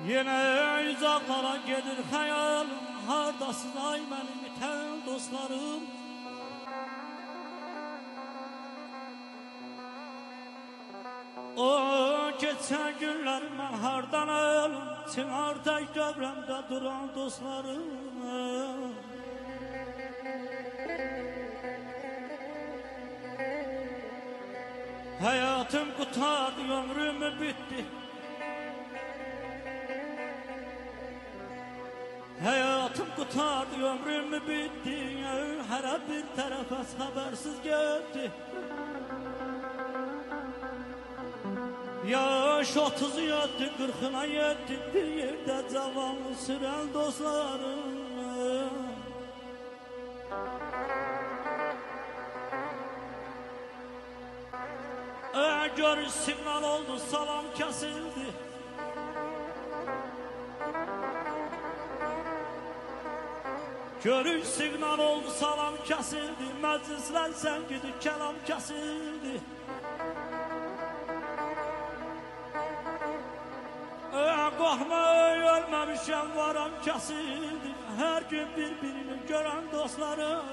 Yine uzaklara gelir hayalım, hardasın ay benim iten dostlarım. O geçen günlerim ben hardan ölüm, çınarda gövremde duran dostlarım. Hayatım kurtardı, ömrüm bitti. Hayatım kurtardı, ömrüm bitti. Her bir tarafa habersiz gitti. Yaş 37, 40'ına yetti. Bir yerde cavan süren dostlarım. Görüş signal oldu, salam kesildi. Görüş signal oldu, salam kesildi. Meclisler sen gidi, kelam kesildi. Korkma ölmemişim, varam kesildi. Her gün birbirini gören dostlarım.